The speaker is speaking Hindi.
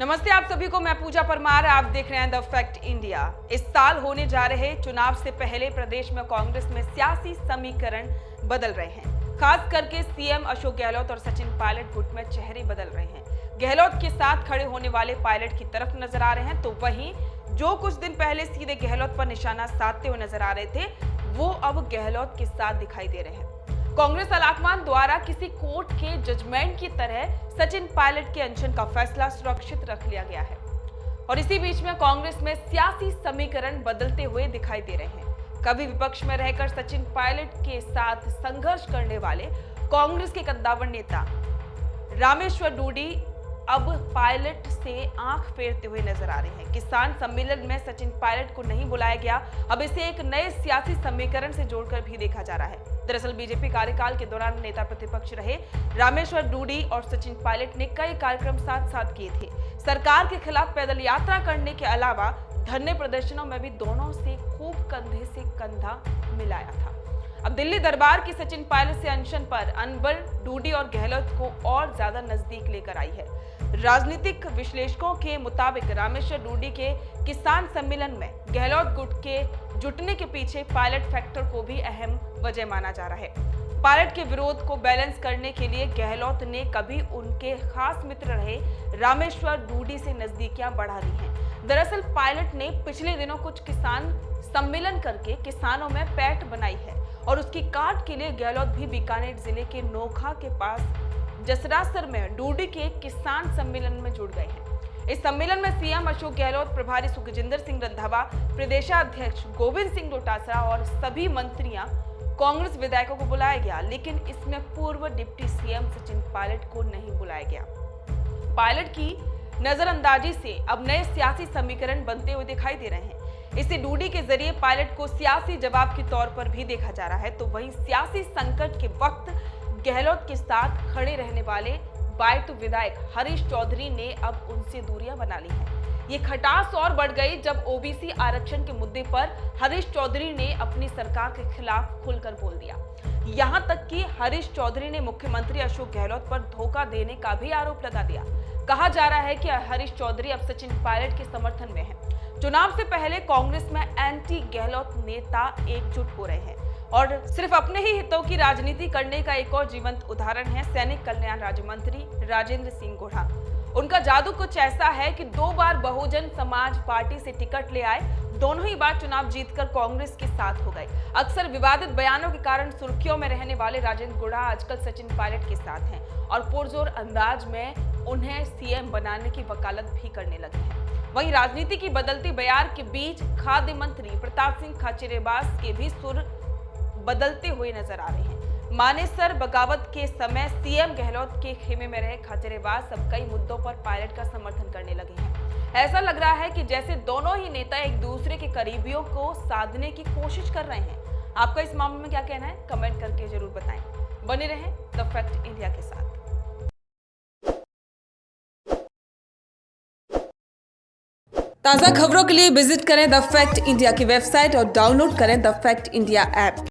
नमस्ते आप सभी को, मैं पूजा परमार। आप देख रहे हैं द फैक्ट इंडिया। इस साल होने जा रहे चुनाव से पहले प्रदेश में कांग्रेस में सियासी समीकरण बदल रहे हैं। खास करके सीएम अशोक गहलोत और सचिन पायलट गुट में चेहरे बदल रहे हैं। गहलोत के साथ खड़े होने वाले पायलट की तरफ नजर आ रहे हैं, तो वहीं जो कुछ दिन पहले सीधे गहलोत पर निशाना साधते हुए नजर आ रहे थे, वो अब गहलोत के साथ दिखाई दे रहे हैं। कांग्रेस आलाकमान द्वारा किसी कोर्ट के जजमेंट की तरह सचिन पायलट के अनशन का फैसला सुरक्षित रख लिया गया है और इसी बीच में कांग्रेस में सियासी समीकरण बदलते हुए दिखाई दे रहे हैं। कभी विपक्ष में रहकर सचिन पायलट के साथ संघर्ष करने वाले कांग्रेस के कद्दावर नेता रामेश्वर डूडी अब पायलट से आंख फेरते हुए नजर आ रहे हैं। किसान सम्मेलन में सचिन पायलट को नहीं बुलाया गया, अब इसे एक नए सियासी समीकरण से जोड़कर भी देखा जा रहा है। दरअसल बीजेपी कार्यकाल के दौरान नेता प्रतिपक्ष रहे रामेश्वर डूडी और सचिन पायलट ने कई कार्यक्रम साथ साथ किए थे। सरकार के खिलाफ पैदल यात्रा करने के अलावा धरने प्रदर्शनों में भी दोनों से खूब कंधे से कंधा मिलाया था। अब दिल्ली दरबार की सचिन पायलट से अनशन पर अनवर डूडी और गहलोत को और ज्यादा नजदीक लेकर आई है। राजनीतिक विश्लेषकों के मुताबिक रामेश्वर डूडी के किसान सम्मेलन में गहलोत गुट के जुटने के पीछे पायलट फैक्टर को भी अहम वजह माना जा रहा है। पायलट के विरोध को बैलेंस करने के लिए गहलोत ने कभी उनके खास मित्र रहे रामेश्वर डूडी से नजदीकियां बढ़ा दी हैं। दरअसल पायलट ने पिछले दिनों कुछ किसान सम्मेलन करके किसानों में पैठ बनाई है और उसकी काट के लिए गहलोत भी बीकानेर जिले के नोखा के पास जसरासर में डूडी के किसान सम्मेलन में जुड़ गए हैं। इस सम्मेलन में सीएम अशोक गहलोत, प्रभारी सुखजिंदर सिंह रंधावा, प्रदेशाध्यक्ष गोविंद सिंह डोटासरा और सभी मंत्रियां कांग्रेस विधायकों को बुलाया गया, लेकिन इसमें पूर्व डिप्टी सीएम सचिन पायलट को नहीं बुलाया गया। पायलट की नजरअंदाजी से अब नए सियासी समीकरण बनते हुए दिखाई दे रहे हैं। इसे डूडी के जरिए पायलट को सियासी जवाब के तौर पर भी देखा जा रहा है, तो वहीं सियासी संकट के वक्त गहलोत के साथ खड़े रहने वाले बायतू विधायक हरीश चौधरी ने अब उनसे दूरियां बना ली हैं। ये खटास और बढ़ गई जब ओबीसी आरक्षण के मुद्दे पर हरीश चौधरी ने अपनी सरकार के खिलाफ खुलकर बोल दिया। यहां तक कि हरीश चौधरी ने मुख्यमंत्री अशोक गहलोत पर धोखा देने का भी आरोप लगा दिया। कहा जा रहा है कि हरीश चौधरी अब सचिन पायलट के समर्थन में है। चुनाव से पहले कांग्रेस में एंटी गहलोत नेता एकजुट हो रहे हैं और सिर्फ अपने ही हितों की राजनीति करने का एक और जीवंत उदाहरण है सैनिक कल्याण राज्य मंत्री राजेंद्र सिंह गोढ़ा। उनका जादू कुछ ऐसा है कि 2 बार बहुजन समाज पार्टी से टिकट ले आए, दोनों ही बार चुनाव जीतकर कांग्रेस के साथ हो गए। अक्सर विवादित बयानों के कारण सुर्खियों में रहने वाले राजेंद्र गोढ़ा आजकल सचिन पायलट के साथ हैं और पुरजोर अंदाज में उन्हें सीएम बनाने की वकालत भी करने लगे हैं। वहीं राजनीति की बदलती बयार के बीच खाद्य मंत्री प्रताप सिंह खाचरियावास के भी सुर बदलते हुए नजर आ रहे हैं। मानेसर बगावत के समय सीएम गहलोत के खेमे में रहे खाचरियावास अब कई मुद्दों पर पायलट का समर्थन करने लगे हैं। ऐसा लग रहा है कि जैसे दोनों ही नेता एक दूसरे के करीबियों को साधने की कोशिश कर रहे हैं। आपका इस मामले में क्या कहना है, कमेंट करके जरूर बताएं। बने रहें द फैक्ट इंडिया के साथ। ताज़ा खबरों के लिए विजिट करें द फैक्ट इंडिया की वेबसाइट और डाउनलोड करें द फैक्ट इंडिया ऐप।